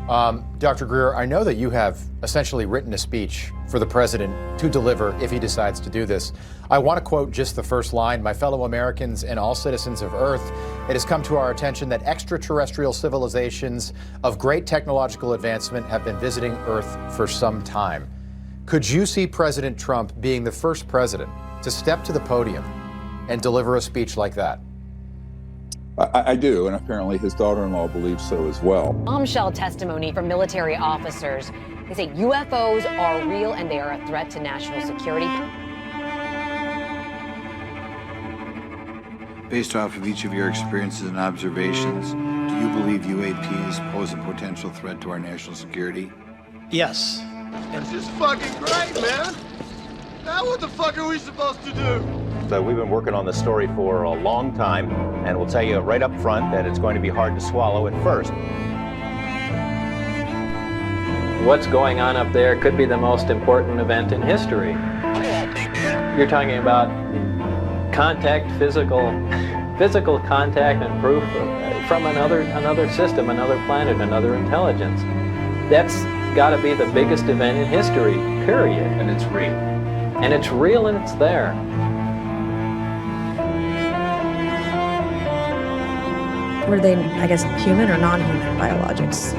Dr. Greer, I know that you have essentially written a speech for the president to deliver if he decides to do this. I want to quote just the first line. My fellow Americans and all citizens of Earth, it has come to our attention that extraterrestrial civilizations of great technological advancement have been visiting Earth for some time. Could you see President Trump being the first president to step to the podium and deliver a speech like that? I do, and apparently his daughter-in-law believes so as well. Bombshell testimony from military officers. They say UFOs are real and they are a threat to national security. Based off of each of your experiences and observations, do you believe UAPs pose a potential threat to our national security? Yes. This is fucking great, man! Now what the fuck are we supposed to do? So we've been working on this story for a long time, and we'll tell you right up front that it's going to be hard to swallow at first. What's going on up there could be the most important event in history. You're talking about contact, physical contact and proof from another system, another planet, another intelligence. That's got to be the biggest event in history, period. And it's real. And it's real and it's there. Were they, I guess, human or non-human biologics?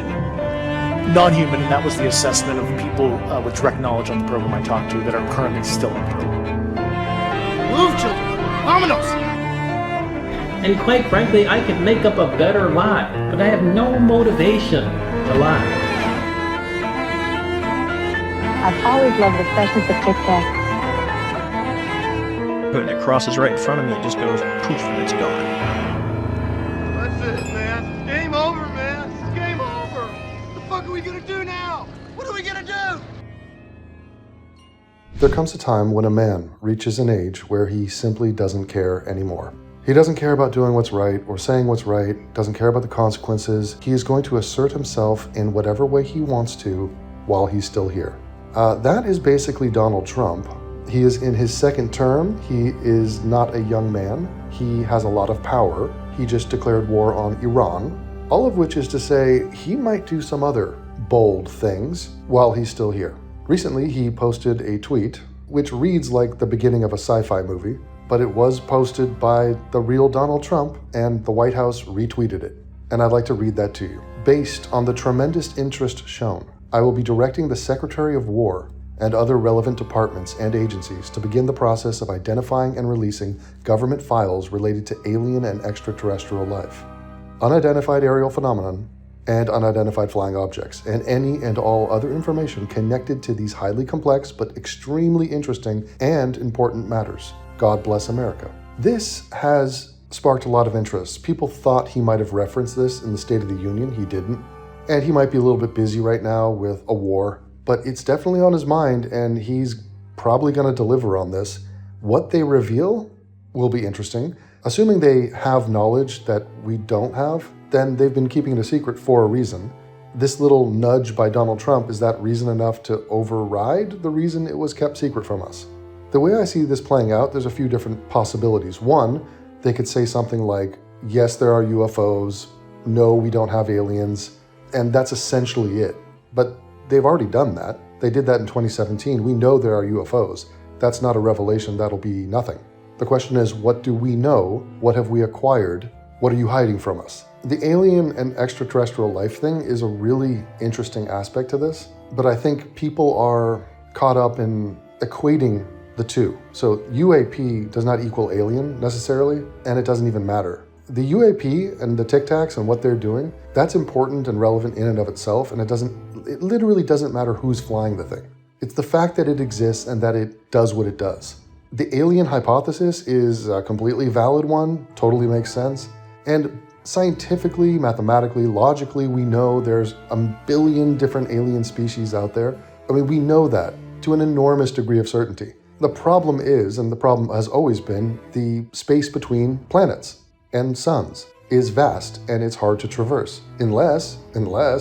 Non-human, and that was the assessment of people with direct knowledge on the program I talked to that are currently still in the program. Move, children! Vámonos! And quite frankly, I could make up a better lie, but I have no motivation to lie. I've always loved the freshness of Tic Tac. When it crosses right in front of me, it just goes poof and it's gone. That's it, man. It's game over, man. It's game over. What the fuck are we gonna do now? What are we gonna do? There comes a time when a man reaches an age where he simply doesn't care anymore. He doesn't care about doing what's right or saying what's right, doesn't care about the consequences. He is going to assert himself in whatever way he wants to while he's still here. That is basically Donald Trump. He is in his second term. He is not a young man. He has a lot of power. He just declared war on Iran, all of which is to say he might do some other bold things while he's still here. Recently, he posted a tweet, which reads like the beginning of a sci-fi movie, but it was posted by the real Donald Trump, and the White House retweeted it. And I'd like to read that to you. Based on the tremendous interest shown, I will be directing the Secretary of War and other relevant departments and agencies to begin the process of identifying and releasing government files related to alien and extraterrestrial life, unidentified aerial phenomenon, and unidentified flying objects, and any and all other information connected to these highly complex but extremely interesting and important matters. God bless America. This has sparked a lot of interest. People thought he might have referenced this in the State of the Union. He didn't. And he might be a little bit busy right now with a war, but it's definitely on his mind, and he's probably going to deliver on this. What they reveal will be interesting. Assuming they have knowledge that we don't have, then they've been keeping it a secret for a reason. This little nudge by Donald Trump, is that reason enough to override the reason it was kept secret from us? The way I see this playing out, there's a few different possibilities. One, they could say something like, yes, there are UFOs, no, we don't have aliens, and that's essentially it. But they've already done that. They did that in 2017. We know there are UFOs. That's not a revelation. That'll be nothing. The question is, what do we know? What have we acquired? What are you hiding from us? The alien and extraterrestrial life thing is a really interesting aspect to this, but I think people are caught up in equating the two. So UAP does not equal alien necessarily, and it doesn't even matter. The UAP and the Tic Tacs and what they're doing, that's important and relevant in and of itself, and it literally doesn't matter who's flying the thing. It's the fact that it exists and that it does what it does. The alien hypothesis is a completely valid one, totally makes sense. And scientifically, mathematically, logically, we know there's a billion different alien species out there. I mean, we know that to an enormous degree of certainty. The problem is, and the problem has always been, the space between planets and suns is vast and it's hard to traverse, unless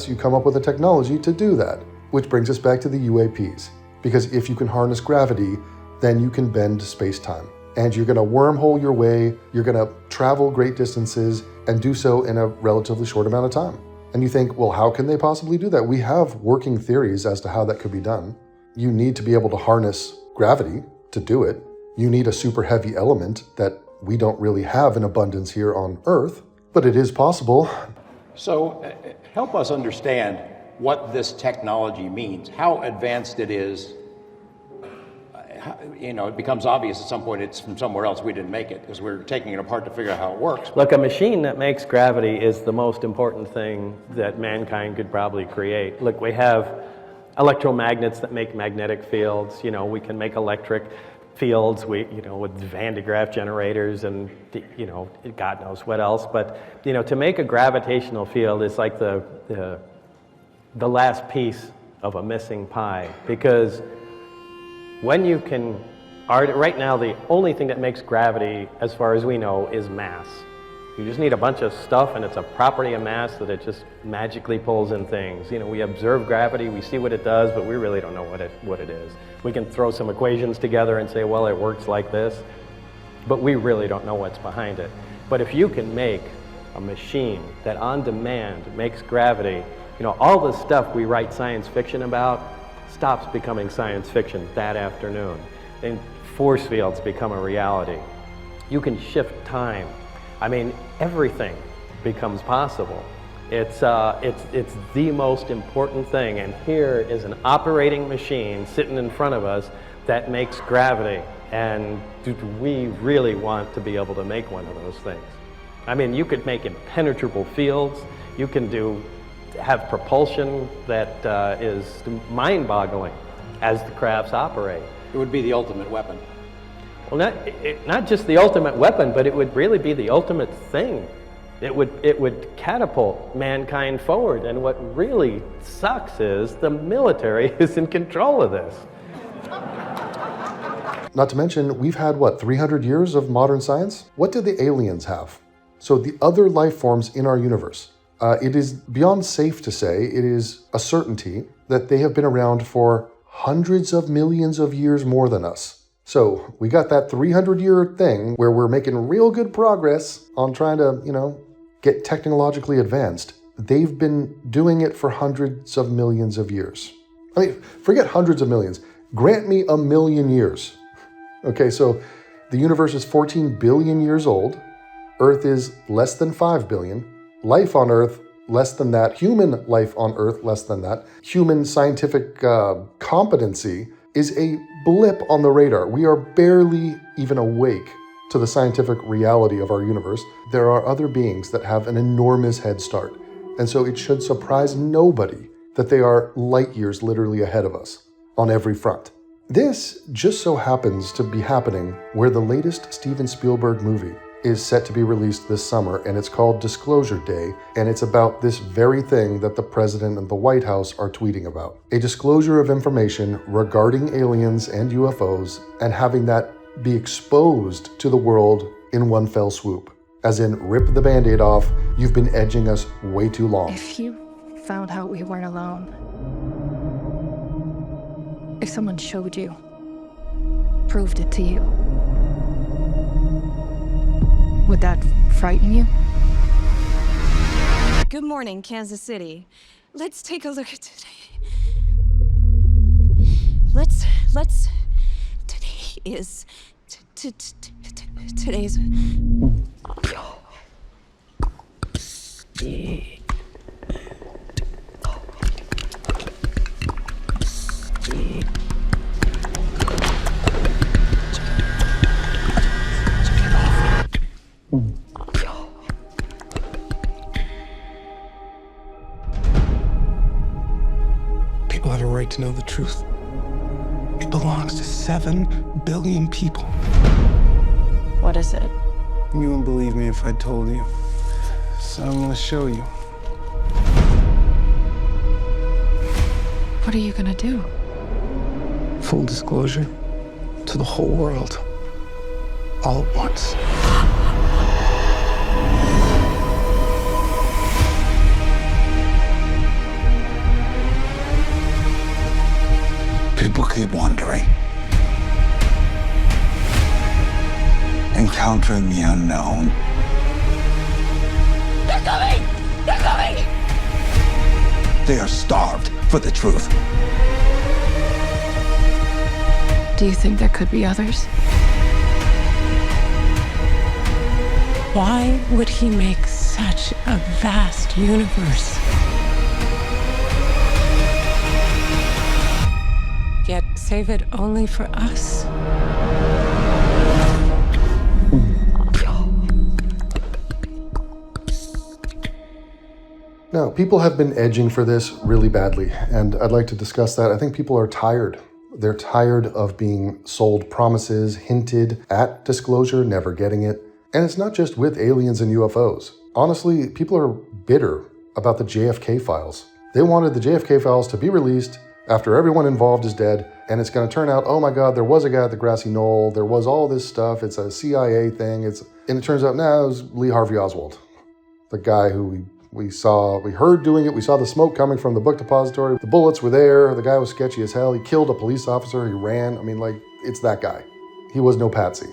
you come up with a technology to do that. Which brings us back to the UAPs. Because if you can harness gravity, then you can bend space-time. And you're gonna wormhole your way, you're gonna travel great distances, and do so in a relatively short amount of time. And you think, well, how can they possibly do that? We have working theories as to how that could be done. You need to be able to harness gravity to do it. You need a super heavy element that we don't really have in abundance here on Earth, but it is possible. So help us understand what this technology means, how advanced it is. It becomes obvious at some point it's from somewhere else. We didn't make it because we're taking it apart to figure out how it works. Look, a machine that makes gravity is the most important thing that mankind could probably create. Look, we have electromagnets that make magnetic fields. We can make electric fields, with Van de Graaff generators and, God knows what else. But, to make a gravitational field is like the last piece of a missing pie, because when you can, right now the only thing that makes gravity, as far as we know, is mass. You just need a bunch of stuff, and it's a property of mass that it just magically pulls in things. We observe gravity, we see what it does, but we really don't know what it is. We can throw some equations together and say, well, it works like this, but we really don't know what's behind it. But if you can make a machine that on demand makes gravity, all the stuff we write science fiction about stops becoming science fiction that afternoon, and force fields become a reality. You can shift time. Everything becomes possible. It's the most important thing, and here is an operating machine sitting in front of us that makes gravity, and do we really want to be able to make one of those things? You could make impenetrable fields, you can have propulsion that is mind-boggling as the crafts operate. It would be the ultimate weapon. Well, not just the ultimate weapon, but it would really be the ultimate thing. It would catapult mankind forward, and what really sucks is the military is in control of this. Not to mention, we've had, 300 years of modern science? What did the aliens have? So the other life forms in our universe, it is beyond safe to say, it is a certainty that they have been around for hundreds of millions of years more than us. So we got that 300-year thing where we're making real good progress on trying to, get technologically advanced. They've been doing it for hundreds of millions of years. Forget hundreds of millions. Grant me 1 million years. Okay, so the universe is 14 billion years old. Earth is less than 5 billion. Life on Earth, less than that. Human life on Earth, less than that. Human scientific competency is a blip on the radar. We are barely even awake to the scientific reality of our universe. There are other beings that have an enormous head start. And so it should surprise nobody that they are light years literally ahead of us on every front. This just so happens to be happening where the latest Steven Spielberg movie is set to be released this summer, and it's called Disclosure Day, and it's about this very thing that the president and the White House are tweeting about. A disclosure of information regarding aliens and UFOs, and having that be exposed to the world in one fell swoop. As in, rip the Band-Aid off, you've been edging us way too long. If you found out we weren't alone, if someone showed you, proved it to you, would that frighten you? Good morning, Kansas City. Let's take a look at today. Today's... People have a right to know the truth. It belongs to 7 billion people. What is it? You wouldn't believe me if I told you. So I'm gonna show you. What are you gonna do? Full disclosure to the whole world. All at once. People keep wondering. Encountering the unknown. They're coming! They're coming! They are starved for the truth. Do you think there could be others? Why would he make such a vast universe? Yet save it only for us? Now, people have been edging for this really badly, and I'd like to discuss that. I think people are tired. They're tired of being sold promises, hinted at disclosure, never getting it. And it's not just with aliens and UFOs. Honestly, people are bitter about the JFK files. They wanted the JFK files to be released after everyone involved is dead, and it's going to turn out, oh my God, there was a guy at the grassy knoll, there was all this stuff, it's a CIA thing, and it turns out now it was Lee Harvey Oswald, the guy who we heard doing it, we saw the smoke coming from the book depository, the bullets were there, the guy was sketchy as hell, he killed a police officer, he ran, it's that guy. He was no patsy.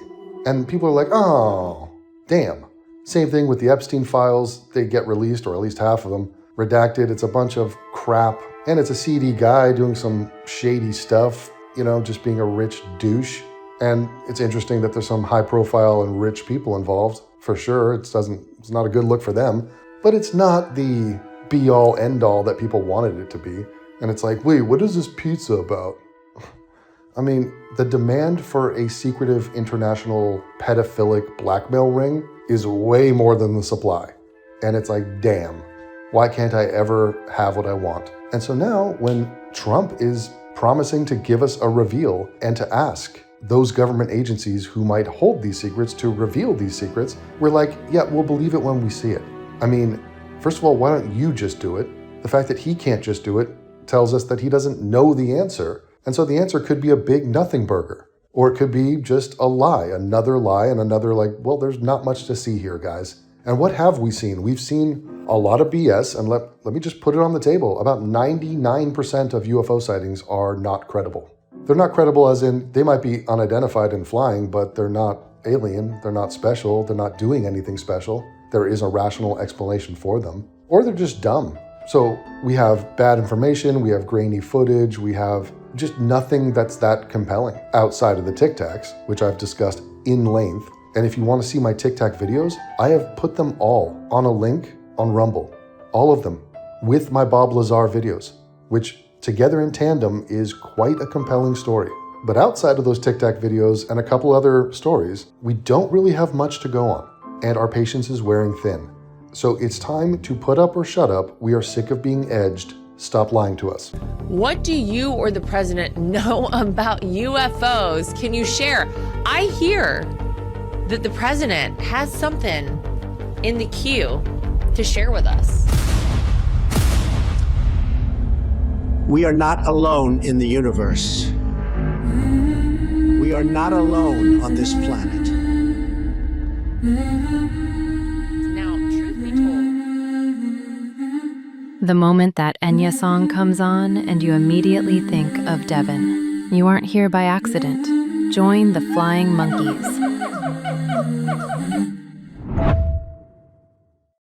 And people are like, oh, damn. Same thing with the Epstein files, they get released, or at least half of them, redacted, it's a bunch of crap, and it's a seedy guy doing some shady stuff, just being a rich douche. And it's interesting that there's some high profile and rich people involved, for sure, it's not a good look for them. But it's not the be-all, end-all that people wanted it to be. And it's like, wait, what is this pizza about? The demand for a secretive international pedophilic blackmail ring is way more than the supply. And it's like, damn, why can't I ever have what I want? And so now, when Trump is promising to give us a reveal and to ask those government agencies who might hold these secrets to reveal these secrets, we're like, yeah, we'll believe it when we see it. First of all, why don't you just do it? The fact that he can't just do it tells us that he doesn't know the answer. And so the answer could be a big nothing burger. Or it could be just a lie, and another well, there's not much to see here, guys. And what have we seen? We've seen a lot of BS, and let me just put it on the table. About 99% of UFO sightings are not credible. They're not credible as in they might be unidentified and flying, but they're not alien, they're not special, they're not doing anything special. There is a rational explanation for them, or they're just dumb. So we have bad information, we have grainy footage, we have just nothing that's that compelling outside of the Tic Tacs, which I've discussed in length. And if you want to see my Tic Tac videos, I have put them all on a link on Rumble, all of them, with my Bob Lazar videos, which together in tandem is quite a compelling story. But outside of those Tic Tac videos and a couple other stories, we don't really have much to go on. And our patience is wearing thin. So it's time to put up or shut up. We are sick of being edged. Stop lying to us. What do you or the president know about UFOs? Can you share? I hear that the president has something in the queue to share with us. We are not alone in the universe. We are not alone on this planet. Now, truth be told, The moment that Enya song comes on and you immediately think of Devon, you aren't here by accident. Join the Flying Monkeys.